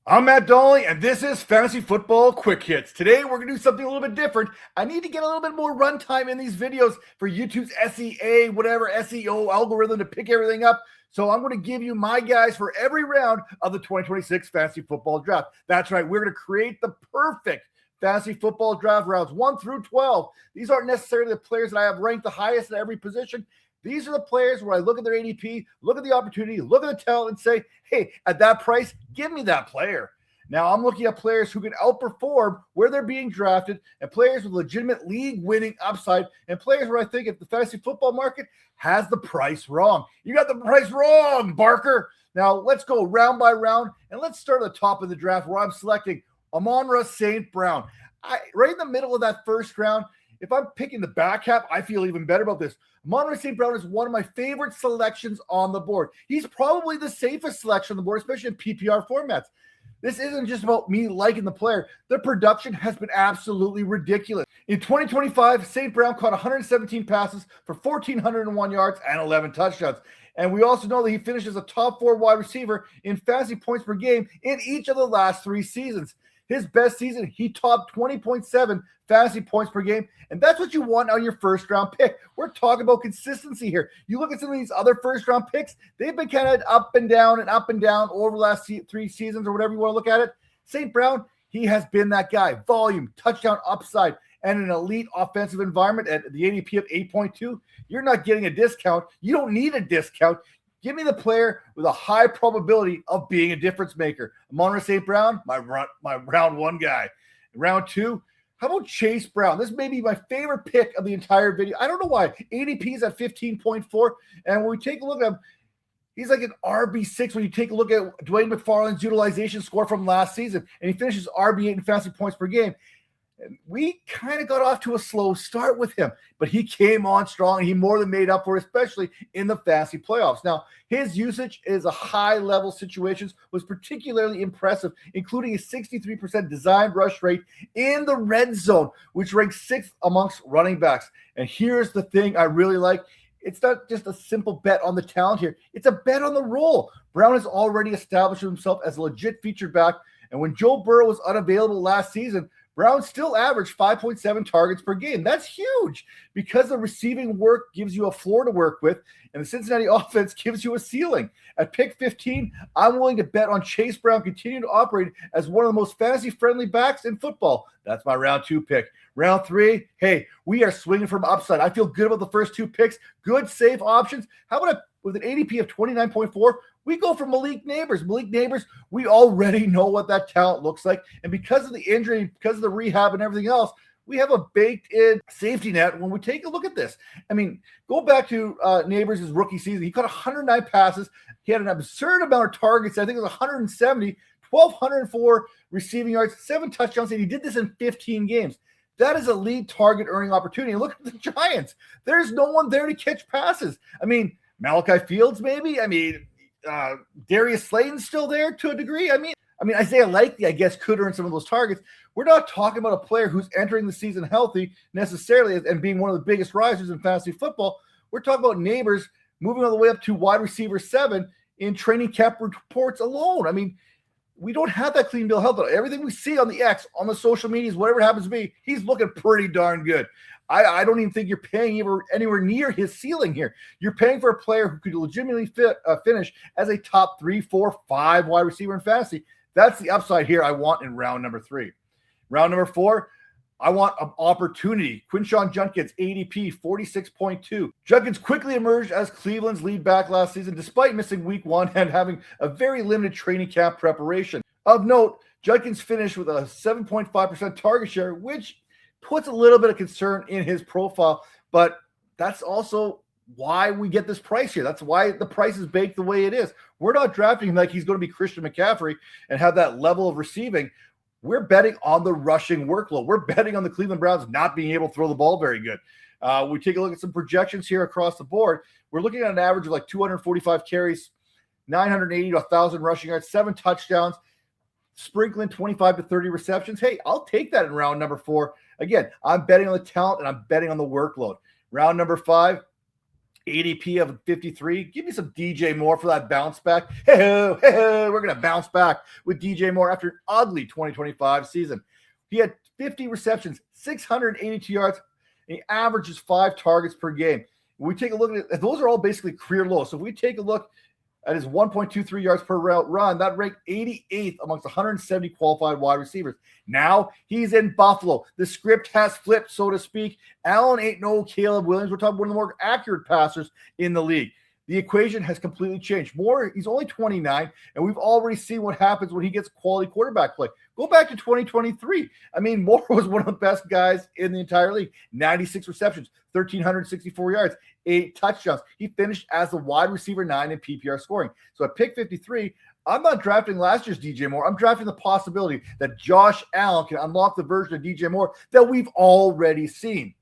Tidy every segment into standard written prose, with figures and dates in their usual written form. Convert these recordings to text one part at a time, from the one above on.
I'm Matt Donnelly, and this is Fantasy Football Quick Hits. Today, we're going to do something a little bit different. I need to get a little bit more runtime in these videos for YouTube's SEA, whatever SEO algorithm to pick everything up. So I'm going to give you my guys for every round of the 2026 Fantasy Football Draft. That's right. We're going to create the perfect Fantasy Football Draft rounds 1 through 12. These aren't necessarily the players that I have ranked the highest at every position. These are the players where I look at their ADP, look at the opportunity, look at the talent, and say, hey, at that price, give me that player. Now, I'm looking at players who can outperform where they're being drafted, and players with legitimate league-winning upside, and players where I think if the fantasy football market has the price wrong. You got the price wrong, Barker. Now, let's go round by round, and let's start at the top of the draft where I'm selecting Amon-Ra St. Brown. Right in the middle of that first round, if I'm picking the back half, I feel even better about this. Amon-Ra St. Brown is one of my favorite selections on the board. He's probably the safest selection on the board, especially in PPR formats. This isn't just about me liking the player. The production has been absolutely ridiculous. In 2025, St. Brown caught 117 passes for 1,401 yards and 11 touchdowns. And we also know that he finished as a top 4 wide receiver in fantasy points per game in each of the last 3 seasons. His best season, he topped 20.7 fantasy points per game, and that's what you want on your first-round pick. We're talking about consistency here. You look at some of these other first-round picks, they've been kind of up and down over the last 3 seasons or whatever you want to look at it. St. Brown, he has been that guy. Volume, touchdown upside, and an elite offensive environment at the ADP of 8.2. You're not getting a discount. You don't need a discount. Give me the player with a high probability of being a difference maker. Amon-Ra St. Brown, my round 1 guy. Round 2, how about Chase Brown? This may be my favorite pick of the entire video. I don't know why. ADP is at 15.4. And when we take a look at him, he's like an RB6 when you take a look at Dwayne McFarland's utilization score from last season. And he finishes RB8 in fantasy points per game. We kind of got off to a slow start with him, but he came on strong. And he more than made up for it, especially in the fantasy playoffs. Now, his usage is a high-level situations was particularly impressive, including a 63% designed rush rate in the red zone, which ranks 6th amongst running backs. And here's the thing I really like. It's not just a simple bet on the talent here. It's a bet on the role. Brown has already established himself as a legit featured back, and when Joe Burrow was unavailable last season, Brown still averaged 5.7 targets per game. That's huge because the receiving work gives you a floor to work with, and the Cincinnati offense gives you a ceiling. At pick 15, I'm willing to bet on Chase Brown continuing to operate as one of the most fantasy-friendly backs in football. That's my round 2 pick. Round 3, hey, we are swinging from upside. I feel good about the first 2 picks. Good, safe options. How about with an ADP of 29.4, we go for Malik Neighbors. Malik Neighbors, we already know what that talent looks like. And because of the injury, because of the rehab and everything else, we have a baked-in safety net when we take a look at this. I mean, go back to Neighbors' rookie season. He caught 109 passes. He had an absurd amount of targets. I think it was 170, 1,204 receiving yards, 7 touchdowns, and he did this in 15 games. That is a lead target earning opportunity. And look at the Giants. There's no one there to catch passes. I mean, Malachi Fields, maybe. I mean, Darius Slayton's still there to a degree. I mean, Isaiah Likely, I guess, could earn some of those targets. We're not talking about a player who's entering the season healthy necessarily and being one of the biggest risers in fantasy football. We're talking about Neighbors moving all the way up to wide receiver 7 in training camp reports alone. I mean, we don't have that clean bill of health, but everything we see on the X, on the social medias, whatever it happens to be, he's looking pretty darn good. I don't even think you're paying anywhere near his ceiling here. You're paying for a player who could legitimately finish as a top 3, 4, 5 wide receiver in fantasy. That's the upside here I want in round number 3. Round number 4, I want an opportunity. Quinshon Judkins, ADP 46.2. Judkins quickly emerged as Cleveland's lead back last season, despite missing week 1 and having a very limited training camp preparation. Of note, Judkins finished with a 7.5% target share, which puts a little bit of concern in his profile, but that's also why we get this price here. That's why the price is baked the way it is. We're not drafting him like he's going to be Christian McCaffrey and have that level of receiving. We're betting on the rushing workload. We're betting on the Cleveland Browns not being able to throw the ball very good. We take a look at some projections here across the board. We're looking at an average of like 245 carries, 980 to 1,000 rushing yards, 7 touchdowns, sprinkling 25 to 30 receptions. Hey, I'll take that in round number 4. Again, I'm betting on the talent and I'm betting on the workload. Round number 5, ADP of 53. Give me some DJ Moore for that bounce back. Hey, we're going to bounce back with DJ Moore after an ugly 2025 season. He had 50 receptions, 682 yards, and he averages 5 targets per game. When we take a look at it, those are all basically career lows. So if we take a look at his 1.23 yards per route run, that ranked 88th amongst 170 qualified wide receivers. Now he's in Buffalo. The script has flipped, so to speak. Allen ain't no Caleb Williams. We're talking one of the more accurate passers in the league. The equation has completely changed. Moore, he's only 29, and we've already seen what happens when he gets quality quarterback play. Go back to 2023. I mean, Moore was one of the best guys in the entire league. 96 receptions, 1,364 yards, 8 touchdowns. He finished as the wide receiver 9 in PPR scoring. So at pick 53, I'm not drafting last year's DJ Moore. I'm drafting the possibility that Josh Allen can unlock the version of DJ Moore that we've already seen.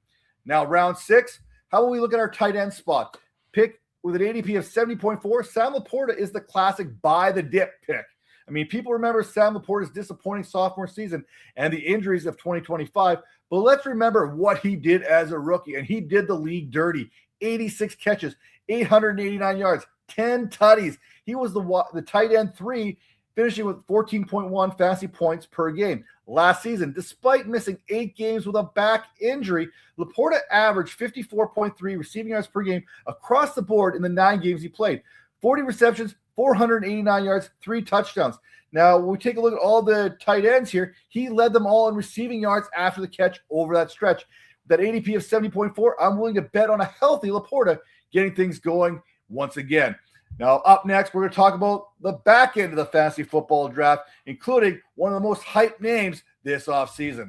Now, round 6, how about we look at our tight end spot? Pick with an ADP of 70.4, Sam LaPorta is the classic buy the dip pick. I mean, people remember Sam LaPorta's disappointing sophomore season and the injuries of 2025, but let's remember what he did as a rookie, and he did the league dirty. 86 catches, 889 yards, 10 tutties. He was the tight end 3, finishing with 14.1 fantasy points per game. Last season, despite missing 8 games with a back injury, LaPorta averaged 54.3 receiving yards per game across the board in the 9 games he played. 40 receptions, 489 yards, 3 touchdowns. Now, when we take a look at all the tight ends here, he led them all in receiving yards after the catch over that stretch. That ADP of 70.4, I'm willing to bet on a healthy LaPorta getting things going once again. Now, up next, we're going to talk about the back end of the fantasy football draft, including one of the most hyped names this offseason.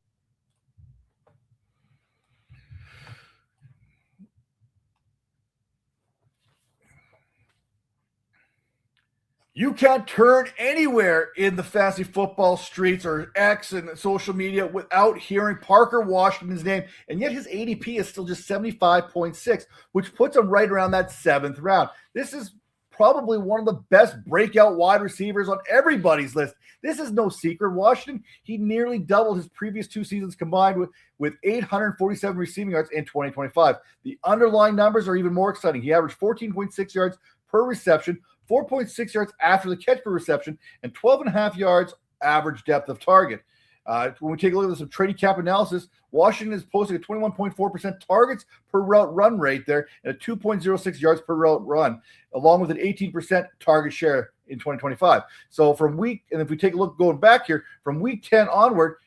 You can't turn anywhere in the fantasy football streets or X and social media without hearing Parker Washington's name, and yet his ADP is still just 75.6, which puts him right around that 7th round. This is probably one of the best breakout wide receivers on everybody's list. This is no secret. Washington, he nearly doubled his previous 2 seasons combined with 847 receiving yards in 2025. The underlying numbers are even more exciting. He averaged 14.6 yards per reception, 4.6 yards after the catch per reception, and 12.5 yards average depth of target. When we take a look at some trading cap analysis, Washington is posting a 21.4% targets per route run rate there and a 2.06 yards per route run, along with an 18% target share in 2025. So if we take a look going back here, from week 10 onward,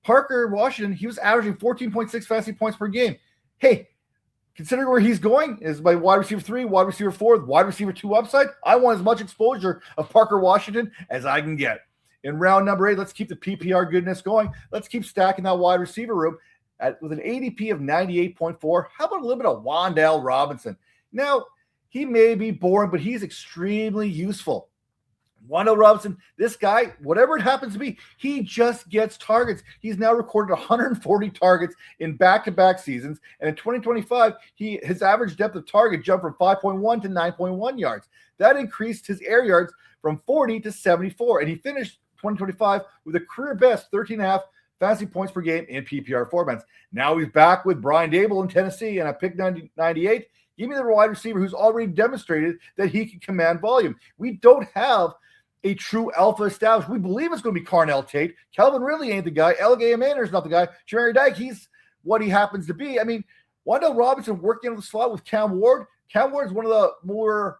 Parker Washington, he was averaging 14.6 fantasy points per game. Hey, considering where he's going is by wide receiver 3, wide receiver 4, wide receiver 2 upside, I want as much exposure of Parker Washington as I can get. In round number 8, let's keep the PPR goodness going. Let's keep stacking that wide receiver room with an ADP of 98.4. How about a little bit of Wan'Dale Robinson? Now, he may be boring, but he's extremely useful. Wan'Dale Robinson, this guy, whatever it happens to be, he just gets targets. He's now recorded 140 targets in back-to-back seasons, and in 2025, his average depth of target jumped from 5.1 to 9.1 yards. That increased his air yards from 40 to 74, and he finished 2025 with a career best 13.5 fantasy points per game in PPR formats. Now he's back with Brian Dable in Tennessee, and I picked 98. Give me the wide receiver who's already demonstrated that he can command volume. We don't have a true alpha established. We believe it's going to be Carnell Tate. Calvin Ridley ain't the guy. L.G. Manor's not the guy. Jerry Dyke, he's what he happens to be. I mean, Wan'Dale Robinson working on the slot with Cam Ward. Cam Ward is one of the more,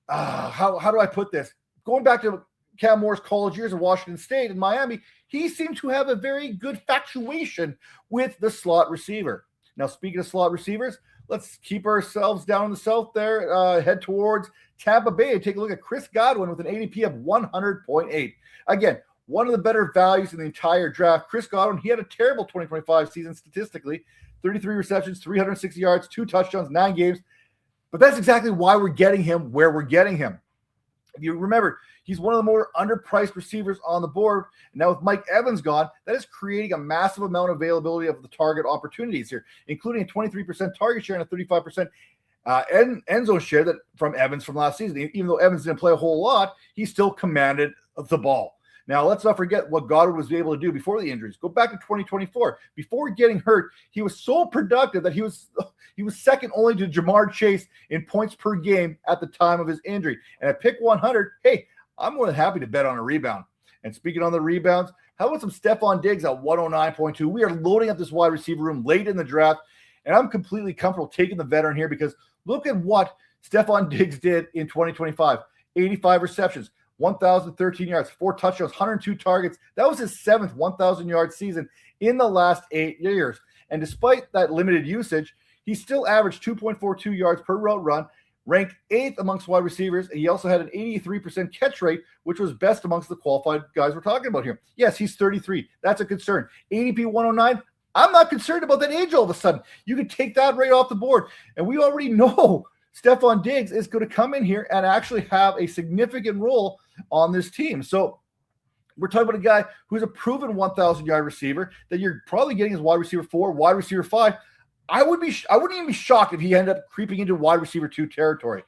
how do I put this? Going back to Cam Moore's college years at Washington State and Miami, he seemed to have a very good factuation with the slot receiver. Now, speaking of slot receivers, let's keep ourselves down in the south there, head towards Tampa Bay and take a look at Chris Godwin with an ADP of 100.8. Again, one of the better values in the entire draft. Chris Godwin, he had a terrible 2025 season statistically, 33 receptions, 360 yards, 2 touchdowns, 9 games. But that's exactly why we're getting him where we're getting him. If you remember, he's one of the more underpriced receivers on the board. And now with Mike Evans gone, that is creating a massive amount of availability of the target opportunities here, including a 23% target share and a 35% end zone share that from Evans from last season. Even though Evans didn't play a whole lot, he still commanded the ball. Now, let's not forget what Goddard was able to do before the injuries. Go back to 2024. Before getting hurt, he was so productive that he was second only to Jamar Chase in points per game at the time of his injury. And at pick 100, hey, I'm more than happy to bet on a rebound. And speaking on the rebounds, how about some Stephon Diggs at 109.2? We are loading up this wide receiver room late in the draft, and I'm completely comfortable taking the veteran here because look at what Stephon Diggs did in 2025. 85 receptions, 1,013 yards, 4 touchdowns, 102 targets. That was his 7th 1,000-yard season in the last 8 years. And despite that limited usage, he still averaged 2.42 yards per route run, ranked 8th amongst wide receivers, and he also had an 83% catch rate, which was best amongst the qualified guys we're talking about here. Yes, he's 33. That's a concern. ADP 109, I'm not concerned about that age all of a sudden. You can take that right off the board. And we already know Stephon Diggs is going to come in here and actually have a significant role on this team. So we're talking about a guy who's a proven 1,000-yard receiver that you're probably getting as wide receiver 4, wide receiver 5. I wouldn't even be shocked if he ended up creeping into wide receiver 2 territory.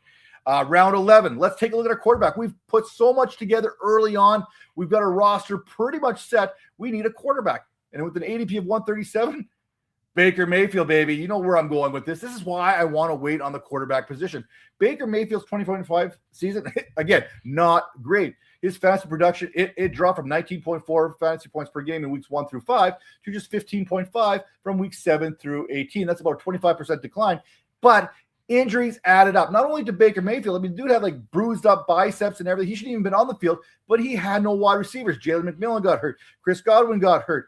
Round 11, let's take a look at our quarterback. We've put so much together early on. We've got a roster pretty much set. We need a quarterback. And with an ADP of 137, Baker Mayfield, baby. You know where I'm going with this. This is why I want to wait on the quarterback position. Baker Mayfield's 2025 season, again, not great. His fantasy production, it dropped from 19.4 fantasy points per game in weeks 1 through 5 to just 15.5 from weeks 7 through 18. That's about a 25% decline. But injuries added up. Not only to Baker Mayfield, I mean, dude had like bruised up biceps and everything. He shouldn't even been on the field, but he had no wide receivers. Jalen McMillan got hurt. Chris Godwin got hurt.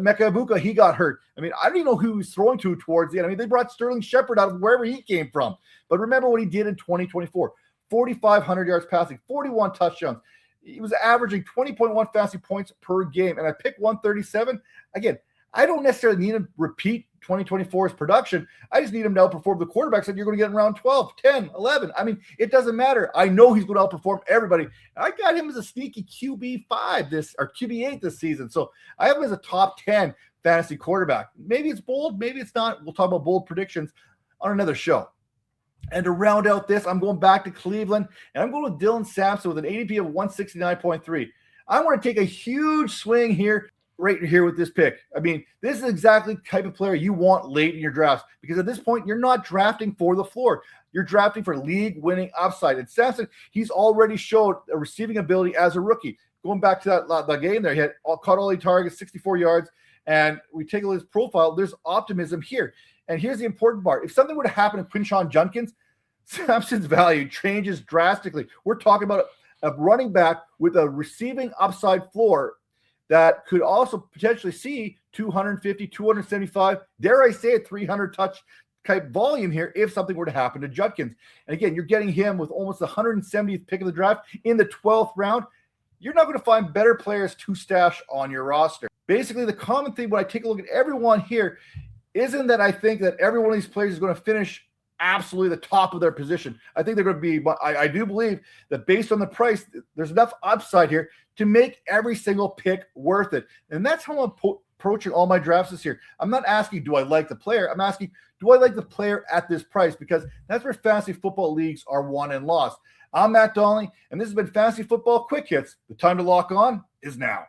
Mecca Ibuka, he got hurt. I mean, I don't even know who he was throwing to towards the end. I mean, they brought Sterling Shepard out of wherever he came from. But remember what he did in 2024. 4,500 yards passing, 41 touchdowns. He was averaging 20.1 fantasy points per game. And I picked 137. Again, I don't necessarily need him to repeat 2024's production. I just need him to outperform the quarterbacks that you're going to get in round 12, 10, 11. I mean, it doesn't matter. I know he's going to outperform everybody. I got him as a sneaky QB5 or QB8 this season. So I have him as a top 10 fantasy quarterback. Maybe it's bold, maybe it's not. We'll talk about bold predictions on another show. And to round out this, I'm going back to Cleveland, and I'm going with Dylan Sampson with an ADP of 169.3. I want to take a huge swing here, right here with this pick. I mean, this is exactly the type of player you want late in your drafts because at this point, you're not drafting for the floor. You're drafting for league-winning upside. And Sampson, he's already showed a receiving ability as a rookie. Going back to that game there, he had caught all 8 targets, 64 yards, and we take a look at his profile. There's optimism here. And here's the important part. If something were to happen to Quinshon Judkins, Sampson's value changes drastically. We're talking about a running back with a receiving upside floor that could also potentially see 250, 275, dare I say it, 300 touch type volume here if something were to happen to Judkins. And again, you're getting him with almost the 170th pick of the draft in the 12th round. You're not going to find better players to stash on your roster. Basically, the common thing when I take a look at everyone here isn't that I think that every one of these players is going to finish absolutely the top of their position. I think they're going to be, but I do believe that based on the price, there's enough upside here to make every single pick worth it. And that's how I'm approaching all my drafts this year. I'm not asking, do I like the player? I'm asking, do I like the player at this price? Because that's where fantasy football leagues are won and lost. I'm Matt Donnelly, and this has been Fantasy Football Quick Hits. The time to lock on is now.